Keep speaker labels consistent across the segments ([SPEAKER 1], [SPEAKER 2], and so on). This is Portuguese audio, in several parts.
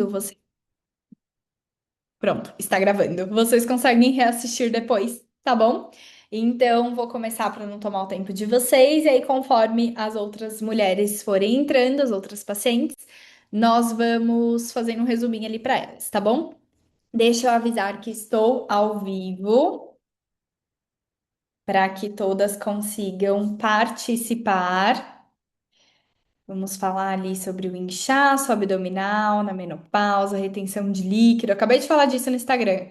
[SPEAKER 1] gravando, você... Pronto, está gravando. Vocês conseguem reassistir depois, tá bom? Então, vou começar para não tomar o tempo de vocês, e aí, conforme as outras mulheres forem entrando, as outras pacientes, nós vamos fazendo um resuminho ali para elas, tá bom? Deixa eu avisar que estou ao vivo para que todas consigam participar. Vamos falar ali sobre o inchaço abdominal na menopausa, retenção de líquido. Eu acabei de falar disso no Instagram.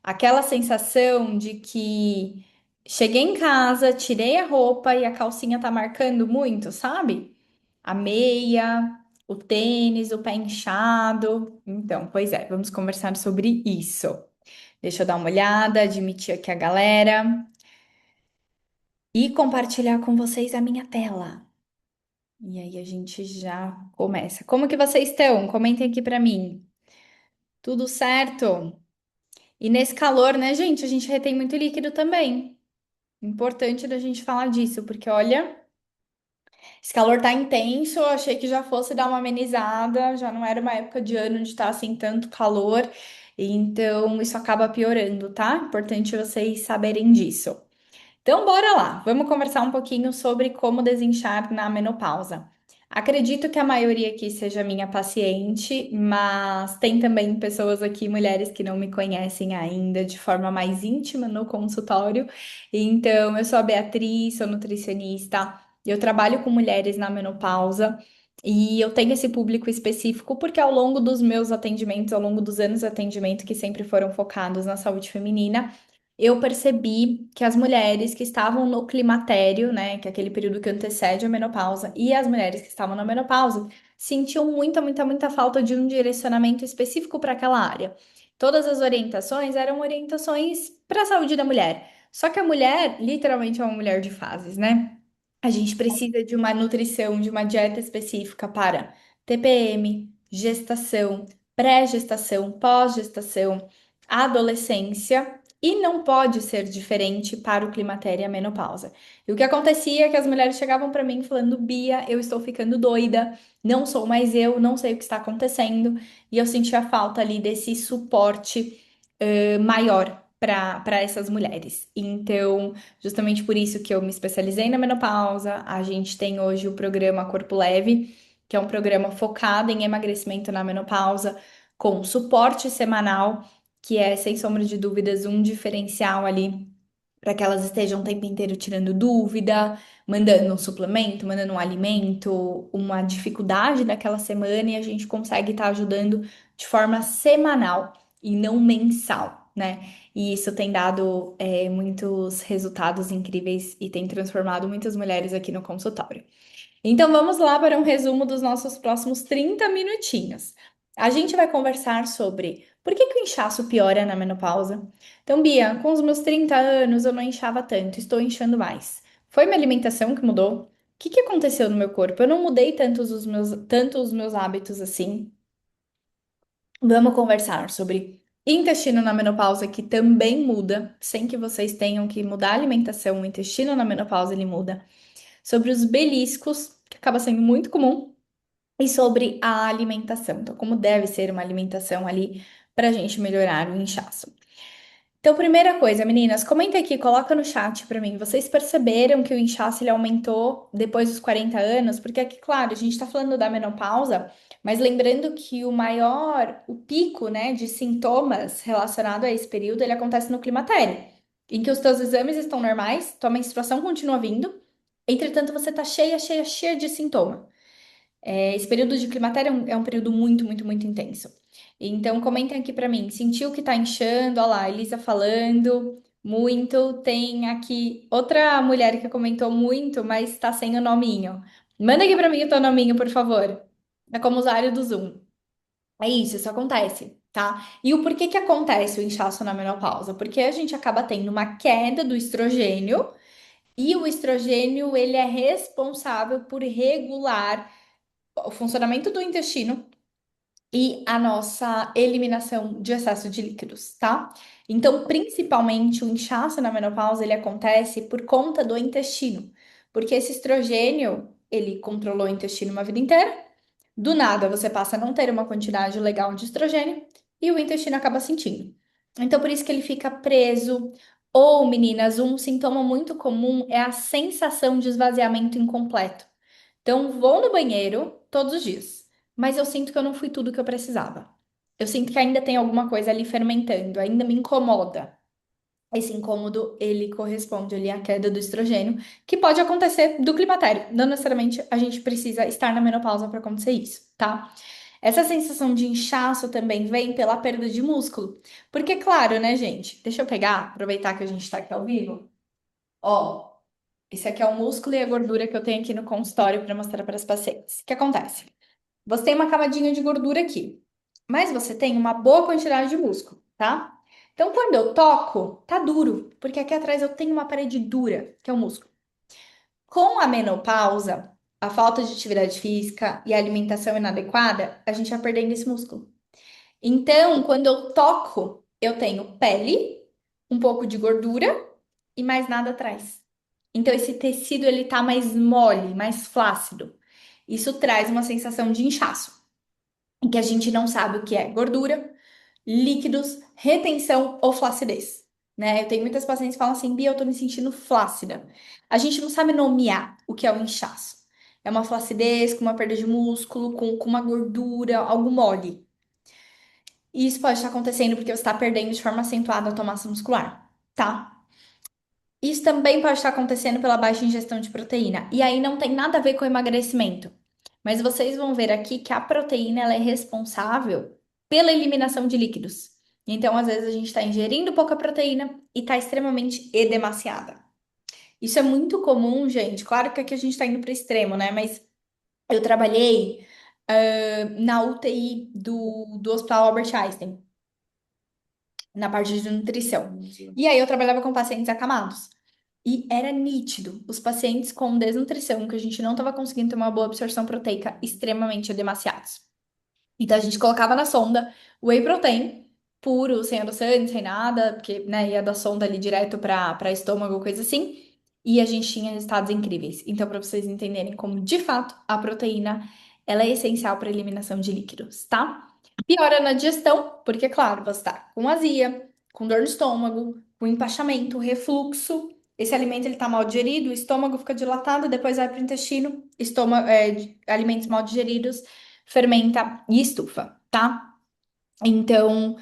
[SPEAKER 1] Aquela sensação de que cheguei em casa, tirei a roupa e a calcinha tá marcando muito, sabe? A meia, o tênis, o pé inchado. Então, pois é, vamos conversar sobre isso. Deixa eu dar uma olhada, admitir aqui a galera e compartilhar com vocês a minha tela. E aí a gente já começa. Como que vocês estão? Comentem aqui pra mim. Tudo certo? E nesse calor, né, gente, a gente retém muito líquido também. Importante da gente falar disso, porque olha, esse calor tá intenso, eu achei que já fosse dar uma amenizada, já não era uma época de ano de estar assim tanto calor, então isso acaba piorando, tá? Importante vocês saberem disso. Então, bora lá. Vamos conversar um pouquinho sobre como desinchar na menopausa. Acredito que a maioria aqui seja minha paciente, mas tem também pessoas aqui, mulheres que não me conhecem ainda de forma mais íntima no consultório. Então, eu sou a Beatriz, sou nutricionista. Eu trabalho com mulheres na menopausa e eu tenho esse público específico porque ao longo dos meus atendimentos, ao longo dos anos de atendimento que sempre foram focados na saúde feminina, eu percebi que as mulheres que estavam no climatério, né, que é aquele período que antecede a menopausa, e as mulheres que estavam na menopausa, sentiam muita falta de um direcionamento específico para aquela área. Todas as orientações eram orientações para a saúde da mulher. Só que a mulher, literalmente, é uma mulher de fases, né? A gente precisa de uma nutrição, de uma dieta específica para TPM, gestação, pré-gestação, pós-gestação, adolescência. E não pode ser diferente para o climatério e a menopausa. E o que acontecia é que as mulheres chegavam para mim falando: Bia, eu estou ficando doida, não sou mais eu, não sei o que está acontecendo. E eu sentia falta ali desse suporte maior para essas mulheres. Então, justamente por isso que eu me especializei na menopausa. A gente tem hoje o programa Corpo Leve, que é um programa focado em emagrecimento na menopausa, com suporte semanal, que é, sem sombra de dúvidas, um diferencial ali para que elas estejam o tempo inteiro tirando dúvida, mandando um suplemento, mandando um alimento, uma dificuldade daquela semana, e a gente consegue estar ajudando de forma semanal e não mensal, né? E isso tem dado muitos resultados incríveis e tem transformado muitas mulheres aqui no consultório. Então vamos lá para um resumo dos nossos próximos 30 minutinhos. A gente vai conversar sobre por que que o inchaço piora na menopausa. Então, Bia, com os meus 30 anos eu não inchava tanto, estou inchando mais. Foi minha alimentação que mudou? O que que aconteceu no meu corpo? Eu não mudei tanto os meus hábitos assim. Vamos conversar sobre intestino na menopausa, que também muda, sem que vocês tenham que mudar a alimentação. O intestino na menopausa ele muda. Sobre os beliscos, que acaba sendo muito comum, e sobre a alimentação. Então, como deve ser uma alimentação ali para a gente melhorar o inchaço. Então, primeira coisa, meninas, comenta aqui, coloca no chat para mim. Vocês perceberam que o inchaço ele aumentou depois dos 40 anos? Porque aqui, claro, a gente está falando da menopausa, mas lembrando que o pico, né, de sintomas relacionado a esse período, ele acontece no climatério, em que os teus exames estão normais, tua menstruação continua vindo, entretanto, você tá cheia de sintoma. Esse período de climatério é um período muito intenso. Então, comentem aqui pra mim. Sentiu que tá inchando? Olha lá, Elisa falando muito. Tem aqui outra mulher que comentou muito, mas tá sem o nominho. Manda aqui pra mim o teu nominho, por favor. É como usuário do Zoom. É isso acontece, tá? E o porquê que acontece o inchaço na menopausa? Porque a gente acaba tendo uma queda do estrogênio e o estrogênio, ele é responsável por regular o funcionamento do intestino e a nossa eliminação de excesso de líquidos, tá? Então, principalmente o inchaço na menopausa, ele acontece por conta do intestino, porque esse estrogênio, ele controlou o intestino uma vida inteira. Do nada você passa a não ter uma quantidade legal de estrogênio e o intestino acaba sentindo. Então, por isso que ele fica preso. Ou, meninas, um sintoma muito comum é a sensação de esvaziamento incompleto. Então, vou no banheiro todos os dias, mas eu sinto que eu não fui tudo que eu precisava. Eu sinto que ainda tem alguma coisa ali fermentando, ainda me incomoda. Esse incômodo, ele corresponde ali à queda do estrogênio, que pode acontecer do climatério. Não necessariamente a gente precisa estar na menopausa para acontecer isso, tá? Essa sensação de inchaço também vem pela perda de músculo. Porque, claro, né, gente? Deixa eu pegar, aproveitar que a gente tá aqui ao vivo. Ó, esse aqui é o músculo e a gordura que eu tenho aqui no consultório para mostrar para as pacientes. O que acontece? Você tem uma camadinha de gordura aqui, mas você tem uma boa quantidade de músculo, tá? Então, quando eu toco, tá duro, porque aqui atrás eu tenho uma parede dura, que é o músculo. Com a menopausa, a falta de atividade física e a alimentação inadequada, a gente vai perdendo esse músculo. Então, quando eu toco, eu tenho pele, um pouco de gordura e mais nada atrás. Então, esse tecido ele tá mais mole, mais flácido. Isso traz uma sensação de inchaço em que a gente não sabe o que é gordura, líquidos, retenção ou flacidez, né? Eu tenho muitas pacientes que falam assim, Bia, eu tô me sentindo flácida. A gente não sabe nomear o que é o inchaço. É uma flacidez com uma perda de músculo, com uma gordura, algo mole. E isso pode estar acontecendo porque você está perdendo de forma acentuada a tua massa muscular, tá? Isso também pode estar acontecendo pela baixa ingestão de proteína. E aí não tem nada a ver com emagrecimento. Mas vocês vão ver aqui que a proteína ela é responsável pela eliminação de líquidos. Então, às vezes, a gente está ingerindo pouca proteína e está extremamente edemaciada. Isso é muito comum, gente. Claro que aqui a gente está indo para o extremo, né? Mas eu trabalhei na UTI do Hospital Albert Einstein, na parte de nutrição. E aí eu trabalhava com pacientes acamados. E era nítido, os pacientes com desnutrição, que a gente não estava conseguindo ter uma boa absorção proteica, extremamente edemaciados. Então a gente colocava na sonda whey protein puro, sem adoçante, sem nada, porque, né, ia da sonda ali direto para estômago, coisa assim. E a gente tinha resultados incríveis. Então, para vocês entenderem como de fato a proteína ela é essencial para a eliminação de líquidos, tá? Piora na digestão, porque, claro, você tá com azia, com dor no estômago, com empachamento, refluxo. Esse alimento ele tá mal digerido, o estômago fica dilatado, depois vai para o intestino, alimentos mal digeridos fermenta e estufa, tá? Então,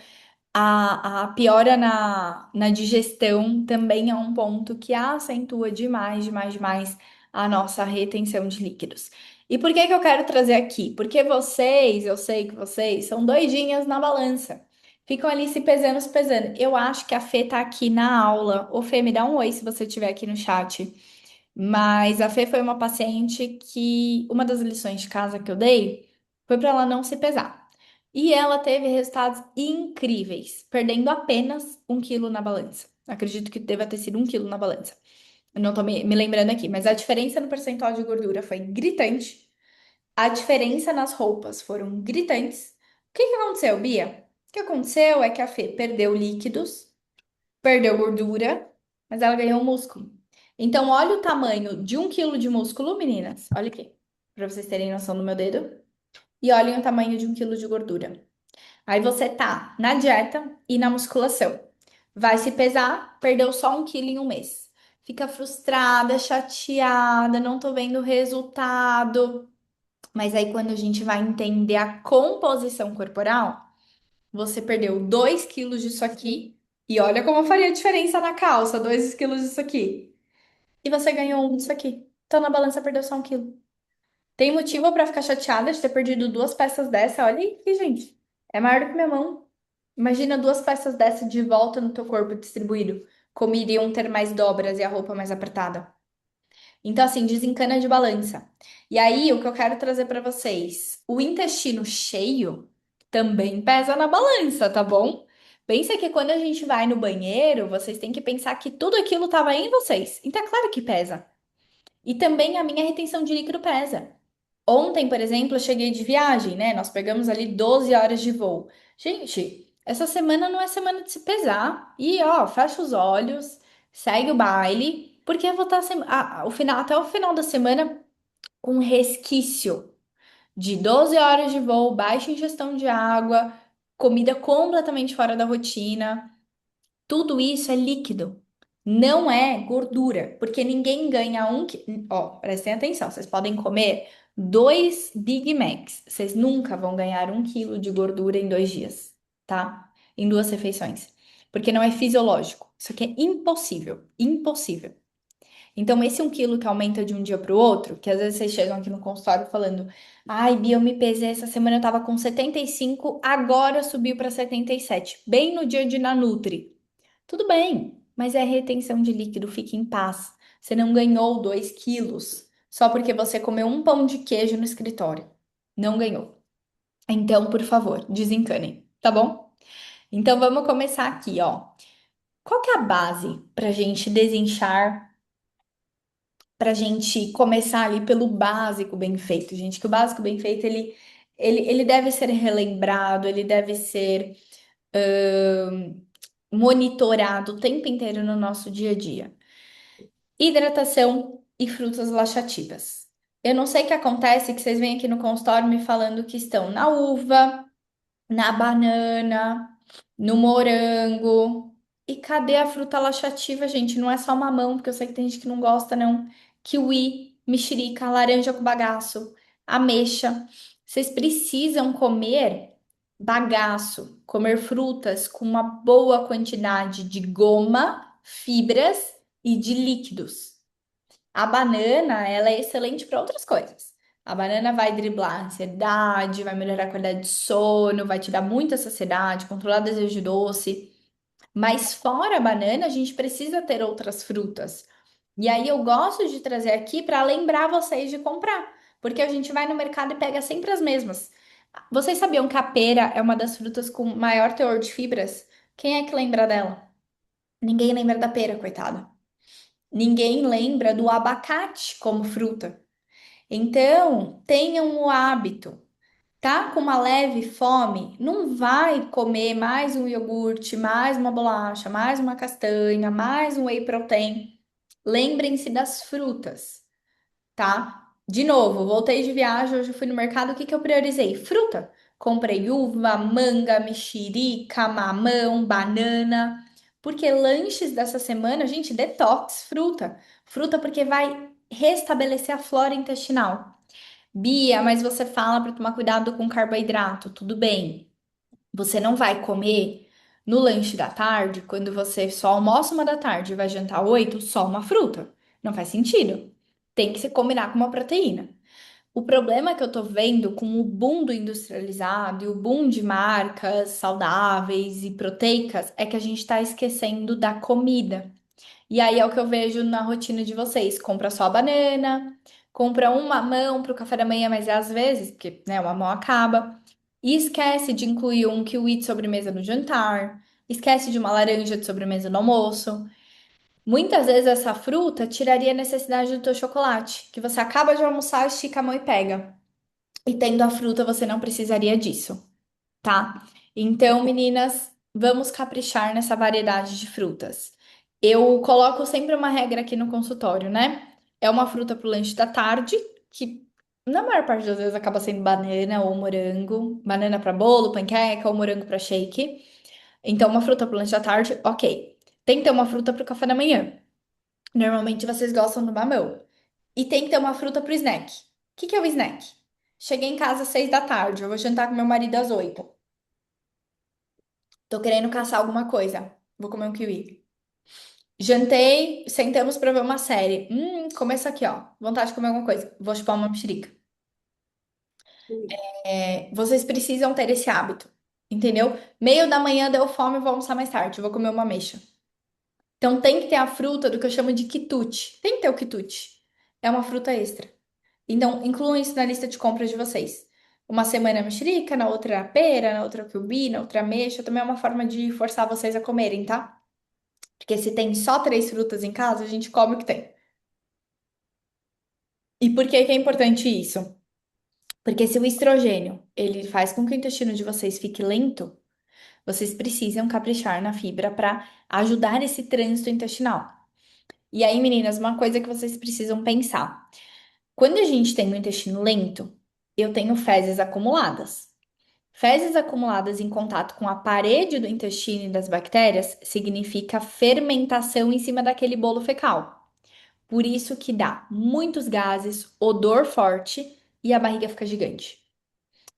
[SPEAKER 1] a piora na digestão também é um ponto que acentua demais, demais, demais a nossa retenção de líquidos. E por que que eu quero trazer aqui? Porque vocês, eu sei que vocês são doidinhas na balança. Ficam ali se pesando, se pesando. Eu acho que a Fê tá aqui na aula. Ô, Fê, me dá um oi se você estiver aqui no chat. Mas a Fê foi uma paciente que uma das lições de casa que eu dei foi para ela não se pesar. E ela teve resultados incríveis, perdendo apenas 1 quilo na balança. Acredito que deva ter sido 1 quilo na balança. Eu não tô me lembrando aqui, mas a diferença no percentual de gordura foi gritante. A diferença nas roupas foram gritantes. O que que aconteceu, Bia? O que aconteceu é que a Fê perdeu líquidos, perdeu gordura, mas ela ganhou músculo. Então, olha o tamanho de 1 quilo de músculo, meninas. Olha aqui, para vocês terem noção do meu dedo. E olhem o tamanho de 1 quilo de gordura. Aí você tá na dieta e na musculação. Vai se pesar, perdeu só 1 quilo em um mês. Fica frustrada, chateada, não tô vendo o resultado. Mas aí, quando a gente vai entender a composição corporal, você perdeu 2 quilos disso aqui. E olha como faria diferença na calça, 2 quilos disso aqui. E você ganhou um disso aqui. Então na balança perdeu só 1 quilo. Tem motivo pra ficar chateada de ter perdido duas peças dessa? Olha aí, gente. É maior do que minha mão. Imagina duas peças dessa de volta no teu corpo distribuído. Como iriam ter mais dobras e a roupa mais apertada. Então, assim, desencana de balança. E aí, o que eu quero trazer pra vocês, o intestino cheio também pesa na balança, tá bom? Pensa que quando a gente vai no banheiro, vocês têm que pensar que tudo aquilo estava em vocês. Então, é claro que pesa. E também a minha retenção de líquido pesa. Ontem, por exemplo, eu cheguei de viagem, né? Nós pegamos ali 12 horas de voo. Gente, essa semana não é semana de se pesar. E, ó, fecha os olhos, segue o baile, porque eu vou estar o final, até o final da semana com resquício de 12 horas de voo, baixa ingestão de água, comida completamente fora da rotina. Tudo isso é líquido, não é gordura, porque ninguém ganha Ó, prestem atenção, vocês podem comer dois Big Macs, vocês nunca vão ganhar 1 quilo de gordura em 2 dias, tá? Em 2 refeições, porque não é fisiológico. Isso aqui é impossível, impossível. Então, esse 1 quilo que aumenta de um dia para o outro, que às vezes vocês chegam aqui no consultório falando, ai, Bia, eu me pesei essa semana, eu tava com 75, agora subiu para 77, bem no dia de Nanutri. Tudo bem, mas é retenção de líquido, fique em paz. Você não ganhou 2 quilos só porque você comeu um pão de queijo no escritório. Não ganhou. Então, por favor, desencanem, tá bom? Então, vamos começar aqui, ó. Qual que é a base pra gente desinchar, pra gente começar ali pelo básico bem feito, gente? Que o básico bem feito, ele deve ser relembrado, ele deve ser monitorado o tempo inteiro no nosso dia a dia. Hidratação e frutas laxativas. Eu não sei o que acontece, que vocês vêm aqui no consultório me falando que estão na uva, na banana, no morango. E cadê a fruta laxativa, gente? Não é só mamão, porque eu sei que tem gente que não gosta, não. Kiwi, mexerica, laranja com bagaço, ameixa. Vocês precisam comer bagaço, comer frutas com uma boa quantidade de goma, fibras e de líquidos. A banana, ela é excelente para outras coisas. A banana vai driblar a ansiedade, vai melhorar a qualidade de sono, vai te dar muita saciedade, controlar o desejo de doce. Mas fora a banana, a gente precisa ter outras frutas. E aí eu gosto de trazer aqui para lembrar vocês de comprar, porque a gente vai no mercado e pega sempre as mesmas. Vocês sabiam que a pera é uma das frutas com maior teor de fibras? Quem é que lembra dela? Ninguém lembra da pera, coitada. Ninguém lembra do abacate como fruta. Então, tenham o hábito. Tá com uma leve fome? Não vai comer mais um iogurte, mais uma bolacha, mais uma castanha, mais um whey protein. Lembrem-se das frutas, tá? De novo, voltei de viagem, hoje eu fui no mercado, o que que eu priorizei? Fruta. Comprei uva, manga, mexerica, mamão, banana. Porque lanches dessa semana, gente, detox, fruta. Fruta porque vai restabelecer a flora intestinal. Bia, mas você fala para tomar cuidado com carboidrato, tudo bem. Você não vai comer no lanche da tarde, quando você só almoça 1 da tarde e vai jantar 8, só uma fruta. Não faz sentido. Tem que se combinar com uma proteína. O problema que eu tô vendo com o boom do industrializado e o boom de marcas saudáveis e proteicas é que a gente tá esquecendo da comida. E aí é o que eu vejo na rotina de vocês. Compra só a banana, compra um mamão para o café da manhã, mas é às vezes, porque né, o mamão acaba. E esquece de incluir um kiwi de sobremesa no jantar. Esquece de uma laranja de sobremesa no almoço. Muitas vezes essa fruta tiraria a necessidade do teu chocolate, que você acaba de almoçar, estica a mão e pega. E tendo a fruta, você não precisaria disso, tá? Então, meninas, vamos caprichar nessa variedade de frutas. Eu coloco sempre uma regra aqui no consultório, né? É uma fruta pro lanche da tarde, que na maior parte das vezes acaba sendo banana ou morango, banana para bolo, panqueca ou morango para shake. Então, uma fruta pro lanche da tarde, ok. Tem que ter uma fruta pro café da manhã. Normalmente vocês gostam do mamão. E tem que ter uma fruta pro snack. O que que é o snack? Cheguei em casa às 6 da tarde, eu vou jantar com meu marido às 8. Tô querendo caçar alguma coisa. Vou comer um kiwi. Jantei, sentamos pra ver uma série. Começa aqui, ó. Vontade de comer alguma coisa. Vou chupar uma mexerica. Vocês precisam ter esse hábito, entendeu? Meio da manhã deu fome, vou almoçar mais tarde. Vou comer uma ameixa. Então tem que ter a fruta do que eu chamo de quitute. Tem que ter o quitute. É uma fruta extra. Então incluam isso na lista de compras de vocês. Uma semana mexerica, na outra pera, na outra kiwi, na outra ameixa. Também é uma forma de forçar vocês a comerem, tá? Porque se tem só 3 frutas em casa, a gente come o que tem. E por que que é importante isso? Porque se o estrogênio, ele faz com que o intestino de vocês fique lento, vocês precisam caprichar na fibra para ajudar esse trânsito intestinal. E aí, meninas, uma coisa que vocês precisam pensar. Quando a gente tem o intestino lento, Eu tenho fezes acumuladas. Fezes acumuladas em contato com a parede do intestino e das bactérias significa fermentação em cima daquele bolo fecal. Por isso que dá muitos gases, odor forte e a barriga fica gigante.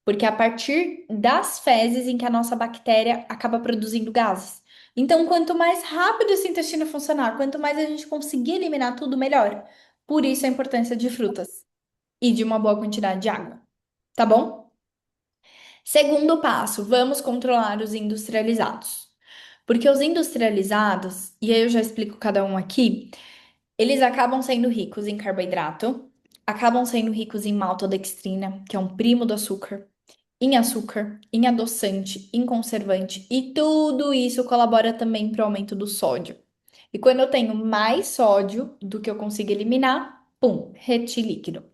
[SPEAKER 1] Porque é a partir das fezes em que a nossa bactéria acaba produzindo gases. Então, quanto mais rápido esse intestino funcionar, quanto mais a gente conseguir eliminar tudo, melhor. Por isso a importância de frutas e de uma boa quantidade de água, tá bom? Segundo passo, vamos controlar os industrializados. Porque os industrializados, e aí eu já explico cada um aqui, eles acabam sendo ricos em carboidrato, acabam sendo ricos em maltodextrina, que é um primo do açúcar, em açúcar, em adoçante, em conservante, e tudo isso colabora também para o aumento do sódio. E quando eu tenho mais sódio do que eu consigo eliminar, pum, retilíquido. O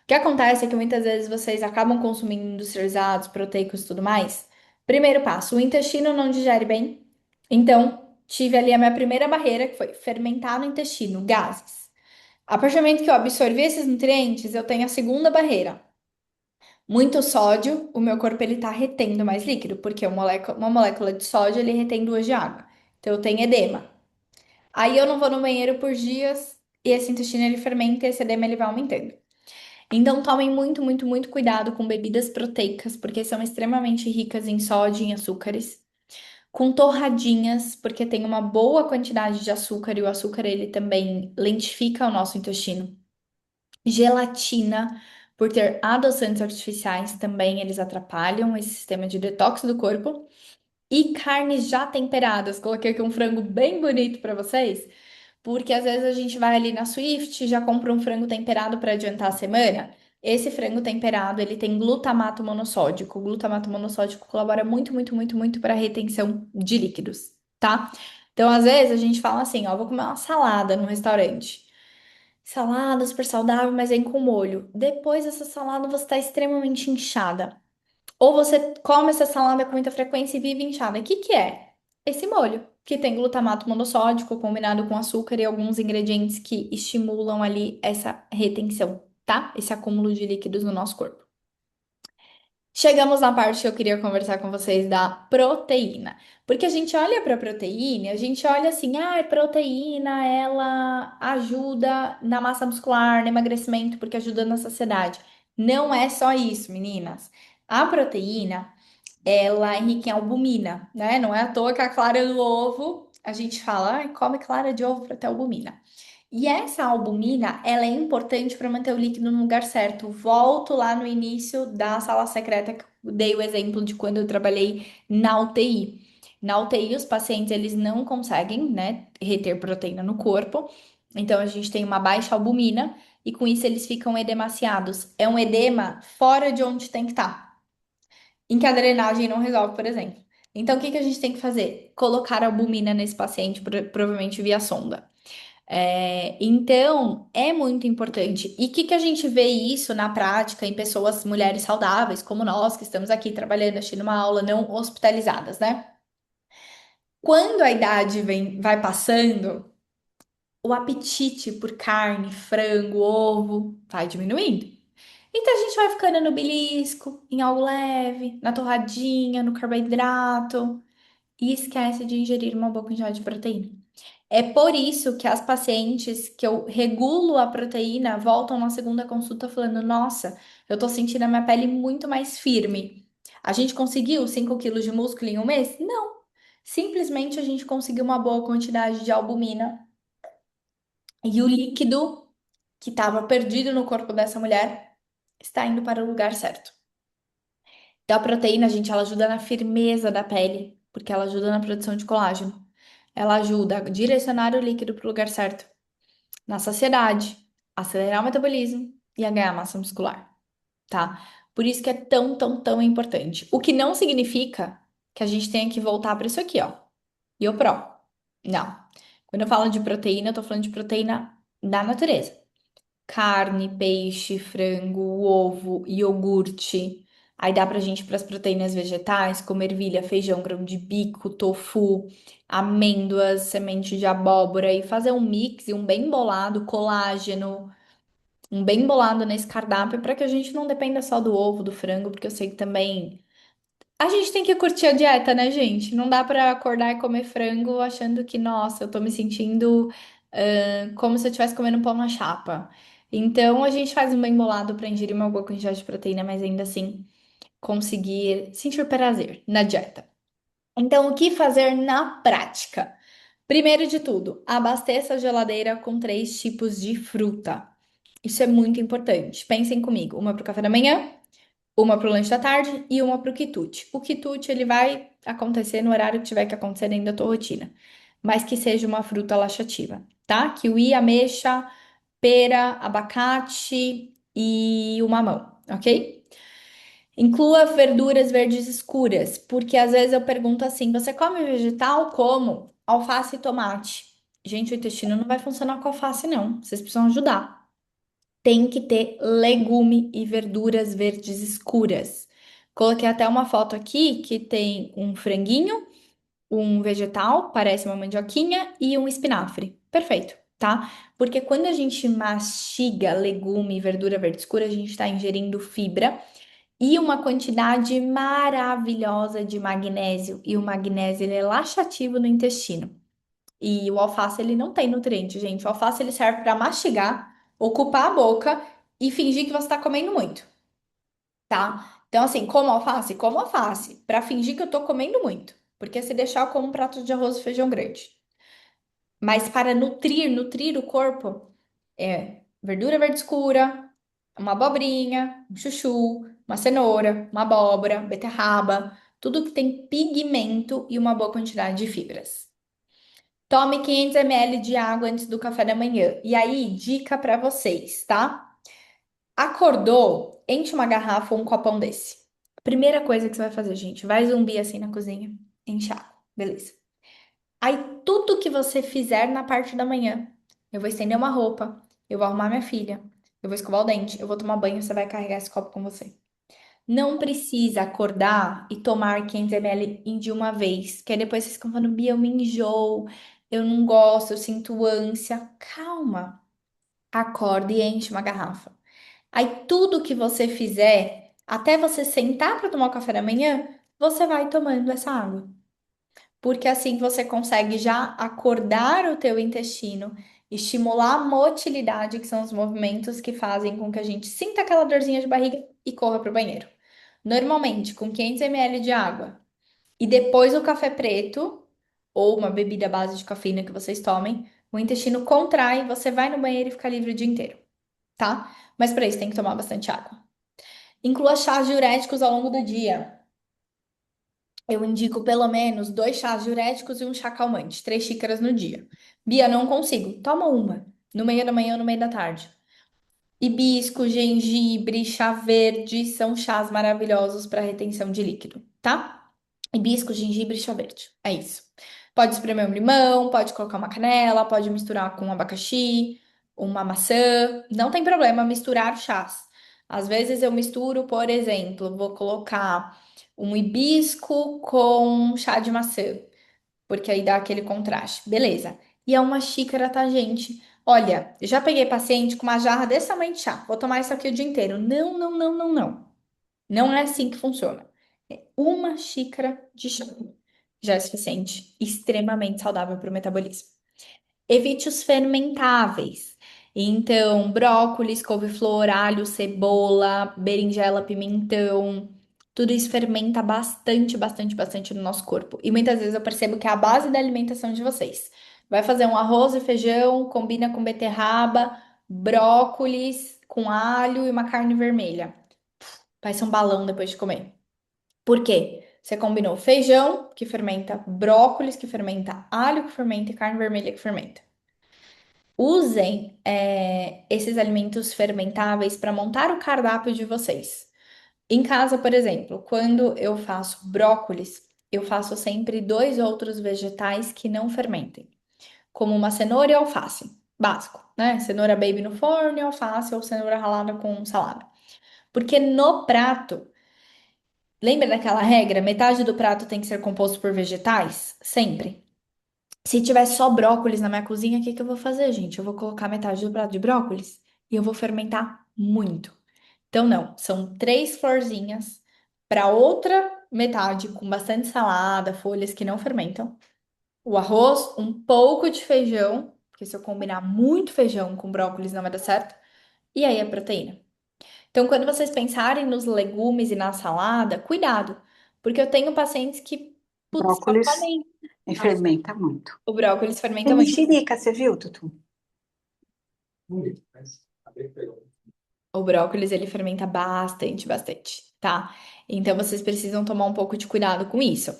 [SPEAKER 1] que acontece é que muitas vezes vocês acabam consumindo industrializados, proteicos e tudo mais. Primeiro passo, o intestino não digere bem. Então, tive ali a minha primeira barreira, que foi fermentar no intestino, gases. A partir do momento que eu absorvi esses nutrientes, eu tenho a segunda barreira. Muito sódio, o meu corpo ele tá retendo mais líquido, porque uma molécula de sódio ele retém duas de água. Então eu tenho edema. Aí eu não vou no banheiro por dias e esse intestino ele fermenta e esse edema ele vai aumentando. Então tomem muito, muito, muito cuidado com bebidas proteicas, porque são extremamente ricas em sódio e em açúcares. Com torradinhas, porque tem uma boa quantidade de açúcar e o açúcar ele também lentifica o nosso intestino. Gelatina, por ter adoçantes artificiais, também eles atrapalham esse sistema de detox do corpo. E carnes já temperadas. Coloquei aqui um frango bem bonito para vocês, porque às vezes a gente vai ali na Swift e já compra um frango temperado para adiantar a semana. Esse frango temperado, ele tem glutamato monossódico. O glutamato monossódico colabora muito, muito, muito, muito para a retenção de líquidos, tá? Então, às vezes a gente fala assim, ó, vou comer uma salada no restaurante. Salada super saudável, mas vem com molho. Depois dessa salada você está extremamente inchada. Ou você come essa salada com muita frequência e vive inchada. O que que é? Esse molho, que tem glutamato monossódico combinado com açúcar e alguns ingredientes que estimulam ali essa retenção, tá? Esse acúmulo de líquidos no nosso corpo. Chegamos na parte que eu queria conversar com vocês da proteína. Porque a gente olha para a proteína, a gente olha assim, ah, proteína, ela ajuda na massa muscular, no emagrecimento, porque ajuda na saciedade. Não é só isso, meninas. A proteína, ela é rica em albumina, né? Não é à toa que a clara do ovo, a gente fala, ai, come clara de ovo para ter albumina. E essa albumina, ela é importante para manter o líquido no lugar certo. Volto lá no início da sala secreta que eu dei o exemplo de quando eu trabalhei na UTI. Na UTI, os pacientes eles não conseguem, né, reter proteína no corpo. Então a gente tem uma baixa albumina e com isso eles ficam edemaciados. É um edema fora de onde tem que estar. Em que a drenagem não resolve, por exemplo. Então o que que a gente tem que fazer? Colocar albumina nesse paciente, provavelmente via sonda. Então, é muito importante. E o que, que a gente vê isso na prática em pessoas, mulheres saudáveis, como nós, que estamos aqui trabalhando, assistindo uma aula, não hospitalizadas, né? Quando a idade vai passando, o apetite por carne, frango, ovo vai diminuindo. Então, a gente vai ficando no belisco, em algo leve, na torradinha, no carboidrato, e esquece de ingerir uma boa quantidade de proteína. É por isso que as pacientes que eu regulo a proteína voltam na segunda consulta falando: Nossa, eu tô sentindo a minha pele muito mais firme. A gente conseguiu 5 quilos de músculo em um mês? Não. Simplesmente a gente conseguiu uma boa quantidade de albumina e o líquido que estava perdido no corpo dessa mulher está indo para o lugar certo. Então, a proteína, gente, ela ajuda na firmeza da pele, porque ela ajuda na produção de colágeno. Ela ajuda a direcionar o líquido para o lugar certo. Na saciedade, acelerar o metabolismo e a ganhar massa muscular, tá? Por isso que é tão, tão, tão importante. O que não significa que a gente tenha que voltar para isso aqui, ó. Iopró. Não. Quando eu falo de proteína, eu tô falando de proteína da natureza. Carne, peixe, frango, ovo, iogurte. Aí dá pra gente para as proteínas vegetais, como ervilha, feijão, grão de bico, tofu, amêndoas, semente de abóbora e fazer um mix e um bem bolado, colágeno. um bem bolado nesse cardápio para que a gente não dependa só do ovo, do frango, porque eu sei que também a gente tem que curtir a dieta, né, gente? Não dá pra acordar e comer frango achando que, nossa, eu tô me sentindo como se eu estivesse comendo pão na chapa. Então, a gente faz um bem bolado pra ingerir uma boa quantidade de proteína, mas ainda assim conseguir sentir prazer na dieta. Então, o que fazer na prática? Primeiro de tudo, abasteça a geladeira com 3 tipos de fruta. Isso é muito importante. Pensem comigo, uma para o café da manhã, uma para o lanche da tarde e uma para o quitute. O quitute ele vai acontecer no horário que tiver que acontecer dentro da tua rotina, mas que seja uma fruta laxativa, tá? Kiwi, ameixa, pera, abacate e o mamão, ok? Inclua verduras verdes escuras, porque às vezes eu pergunto assim: você come vegetal? Como? Alface e tomate. Gente, o intestino não vai funcionar com alface, não. Vocês precisam ajudar. Tem que ter legume e verduras verdes escuras. Coloquei até uma foto aqui que tem um franguinho, um vegetal, parece uma mandioquinha, e um espinafre. Perfeito, tá? Porque quando a gente mastiga legume e verdura verde escura, a gente está ingerindo fibra e uma quantidade maravilhosa de magnésio. E o magnésio ele é laxativo no intestino. E o alface ele não tem nutriente, gente. O alface ele serve para mastigar, ocupar a boca e fingir que você está comendo muito, tá? Então assim, como alface, para fingir que eu tô comendo muito. Porque se deixar eu como um prato de arroz e feijão grande. Mas para nutrir o corpo, é verdura verde escura, uma abobrinha, um chuchu, uma cenoura, uma abóbora, beterraba, tudo que tem pigmento e uma boa quantidade de fibras. Tome 500 ml de água antes do café da manhã. E aí, dica para vocês, tá? Acordou, enche uma garrafa ou um copão desse. Primeira coisa que você vai fazer, gente, vai zumbir assim na cozinha, enche água, beleza. Aí, tudo que você fizer na parte da manhã, eu vou estender uma roupa, eu vou arrumar minha filha, eu vou escovar o dente, eu vou tomar banho, você vai carregar esse copo com você. Não precisa acordar e tomar 500 ml de uma vez, que aí depois vocês ficam falando, Bia, eu me enjoo, eu não gosto, eu sinto ânsia. Calma, acorde e enche uma garrafa. Aí tudo que você fizer, até você sentar para tomar o café da manhã, você vai tomando essa água. Porque assim você consegue já acordar o teu intestino, estimular a motilidade, que são os movimentos que fazem com que a gente sinta aquela dorzinha de barriga e corra para o banheiro. Normalmente, com 500 ml de água e depois o café preto ou uma bebida à base de cafeína que vocês tomem, o intestino contrai, você vai no banheiro e fica livre o dia inteiro, tá? Mas para isso tem que tomar bastante água. Inclua chás diuréticos ao longo do dia. Eu indico pelo menos 2 chás diuréticos e um chá calmante, 3 xícaras no dia. Bia, não consigo. Toma uma, no meio da manhã ou no meio da tarde. Hibisco, gengibre, chá verde são chás maravilhosos para retenção de líquido, tá? Hibisco, gengibre e chá verde. É isso. Pode espremer um limão, pode colocar uma canela, pode misturar com um abacaxi, uma maçã. Não tem problema misturar chás. Às vezes eu misturo, por exemplo, vou colocar um hibisco com chá de maçã porque aí dá aquele contraste. Beleza. E é uma xícara, tá, gente? Olha, já peguei paciente com uma jarra desse tamanho de chá. Vou tomar isso aqui o dia inteiro. Não, não, não, não, não. Não é assim que funciona. É uma xícara de chá. Já é suficiente. Extremamente saudável para o metabolismo. Evite os fermentáveis. Então, brócolis, couve-flor, alho, cebola, berinjela, pimentão, tudo isso fermenta bastante, bastante, bastante no nosso corpo. E muitas vezes eu percebo que é a base da alimentação de vocês. Vai fazer um arroz e feijão, combina com beterraba, brócolis com alho e uma carne vermelha. Vai ser um balão depois de comer. Por quê? Você combinou feijão, que fermenta, brócolis, que fermenta, alho, que fermenta e carne vermelha, que fermenta. Usem, esses alimentos fermentáveis para montar o cardápio de vocês. Em casa, por exemplo, quando eu faço brócolis, eu faço sempre 2 outros vegetais que não fermentem, como uma cenoura e alface, básico, né? Cenoura baby no forno e alface ou cenoura ralada com salada. Porque no prato, lembra daquela regra? Metade do prato tem que ser composto por vegetais? Sempre. Se tiver só brócolis na minha cozinha, o que que eu vou fazer, gente? Eu vou colocar metade do prato de brócolis? e eu vou fermentar muito. Então, não, são 3 florzinhas para outra metade, com bastante salada, folhas que não fermentam. O arroz, um pouco de feijão, porque se eu combinar muito feijão com brócolis não vai dar certo. E aí a proteína. Então, quando vocês pensarem nos legumes e na salada, cuidado, porque eu tenho pacientes que, putz, só
[SPEAKER 2] Brócolis
[SPEAKER 1] comem.
[SPEAKER 2] fermenta muito.
[SPEAKER 1] O brócolis
[SPEAKER 2] E
[SPEAKER 1] fermenta muito.
[SPEAKER 2] mexerica, você viu, Tutu?
[SPEAKER 1] O brócolis, ele fermenta bastante, bastante, tá? Então, vocês precisam tomar um pouco de cuidado com isso.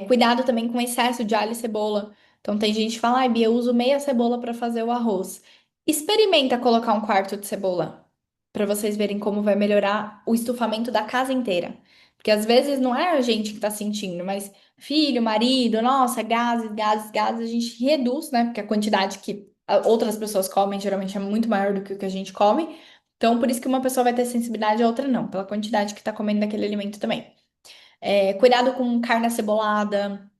[SPEAKER 1] Cuidado também com excesso de alho e cebola. Então, tem gente que fala, ai, Bia, eu uso meia cebola para fazer o arroz. Experimenta colocar 1/4 de cebola, para vocês verem como vai melhorar o estufamento da casa inteira. Porque às vezes não é a gente que tá sentindo, mas filho, marido, nossa, gases, gases, gases, a gente reduz, né? Porque a quantidade que outras pessoas comem geralmente é muito maior do que o que a gente come. Então, por isso que uma pessoa vai ter sensibilidade e a outra não, pela quantidade que tá comendo daquele alimento também. Cuidado com carne acebolada,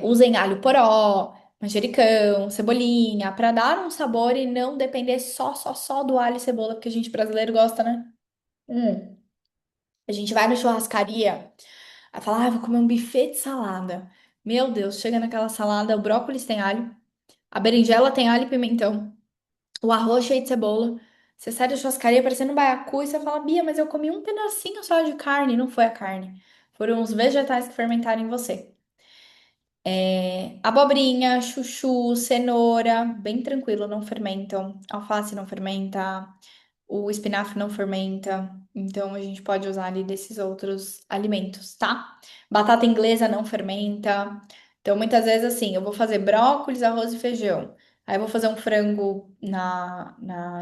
[SPEAKER 1] usem alho poró, manjericão, cebolinha, para dar um sabor e não depender só do alho e cebola, porque a gente brasileiro gosta, né? Hum. A gente vai na churrascaria, aí fala, vou comer um buffet de salada. Meu Deus, chega naquela salada, o brócolis tem alho, a berinjela tem alho e pimentão. O arroz cheio de cebola. Você sai da churrascaria parecendo um baiacu e você fala, Bia, mas eu comi um pedacinho só de carne. Não foi a carne. Foram os vegetais que fermentaram em você. Abobrinha, chuchu, cenoura, bem tranquilo, não fermentam. Alface não fermenta. O espinafre não fermenta, então a gente pode usar ali desses outros alimentos, tá? Batata inglesa não fermenta. Então, muitas vezes, assim, eu vou fazer brócolis, arroz e feijão. Aí eu vou fazer um frango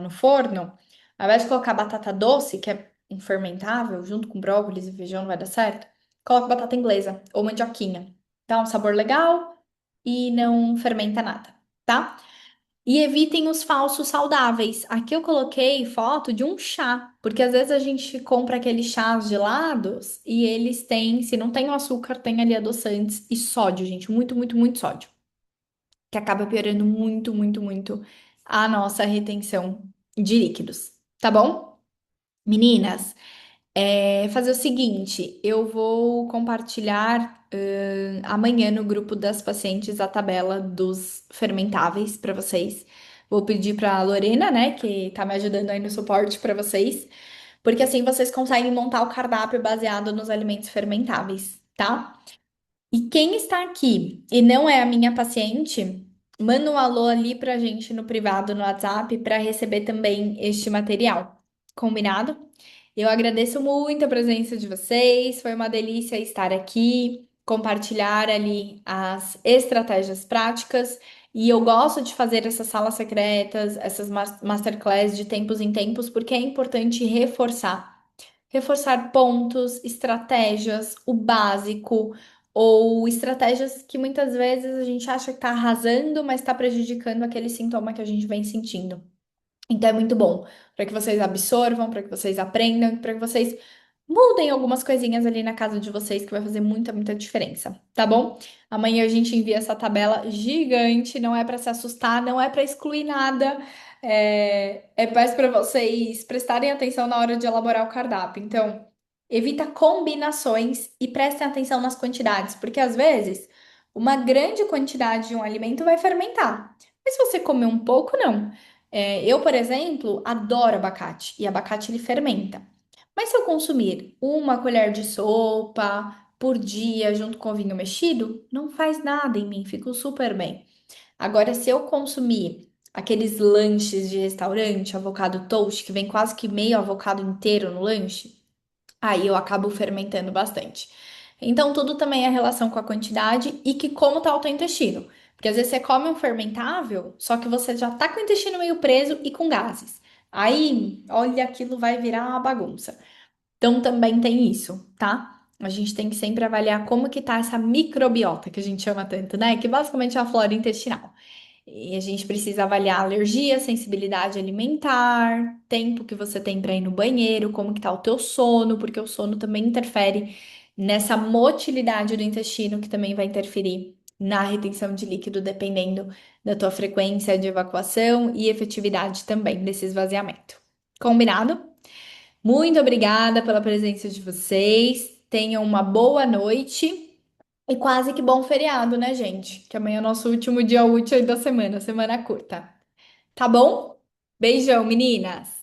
[SPEAKER 1] no forno. Ao invés de colocar batata doce, que é infermentável, junto com brócolis e feijão, não vai dar certo. Coloco batata inglesa ou mandioquinha. Dá um sabor legal e não fermenta nada, tá? E evitem os falsos saudáveis. Aqui eu coloquei foto de um chá, porque às vezes a gente compra aqueles chás gelados e eles têm, se não tem o açúcar, tem ali adoçantes e sódio, gente, muito, muito, muito sódio, que acaba piorando muito, muito, muito a nossa retenção de líquidos, tá bom? Meninas, fazer o seguinte, eu vou compartilhar amanhã no grupo das pacientes a tabela dos fermentáveis para vocês. Vou pedir para a Lorena, né, que tá me ajudando aí no suporte para vocês, porque assim vocês conseguem montar o cardápio baseado nos alimentos fermentáveis, tá? E quem está aqui e não é a minha paciente, manda um alô ali pra gente no privado no WhatsApp para receber também este material. Combinado? Eu agradeço muito a presença de vocês, foi uma delícia estar aqui, compartilhar ali as estratégias práticas. E eu gosto de fazer essas salas secretas, essas masterclass de tempos em tempos, porque é importante reforçar pontos, estratégias, o básico, ou estratégias que muitas vezes a gente acha que está arrasando, mas está prejudicando aquele sintoma que a gente vem sentindo. Então é muito bom para que vocês absorvam, para que vocês aprendam, para que vocês mudem algumas coisinhas ali na casa de vocês que vai fazer muita, muita diferença, tá bom? Amanhã a gente envia essa tabela gigante, não é para se assustar, não é para excluir nada, é mais para vocês prestarem atenção na hora de elaborar o cardápio. Então, evita combinações e prestem atenção nas quantidades, porque às vezes uma grande quantidade de um alimento vai fermentar. Mas se você comer um pouco, não. Eu, por exemplo, adoro abacate e abacate ele fermenta. Mas se eu consumir 1 colher de sopa por dia junto com o vinho mexido, não faz nada em mim, fico super bem. Agora, se eu consumir aqueles lanches de restaurante, avocado toast, que vem quase que meio avocado inteiro no lanche, aí eu acabo fermentando bastante. Então, tudo também é relação com a quantidade e que como tá o teu intestino. Porque às vezes você come um fermentável, só que você já tá com o intestino meio preso e com gases. Aí, olha, aquilo vai virar uma bagunça. Então também tem isso, tá? A gente tem que sempre avaliar como que tá essa microbiota que a gente chama tanto, né? Que basicamente é a flora intestinal. E a gente precisa avaliar alergia, sensibilidade alimentar, tempo que você tem para ir no banheiro, como que tá o teu sono, porque o sono também interfere nessa motilidade do intestino, que também vai interferir na retenção de líquido, dependendo da tua frequência de evacuação e efetividade também desse esvaziamento. Combinado? Muito obrigada pela presença de vocês. Tenham uma boa noite e quase que bom feriado, né, gente? Que amanhã é o nosso último dia útil aí da semana, semana curta. Tá bom? Beijão, meninas!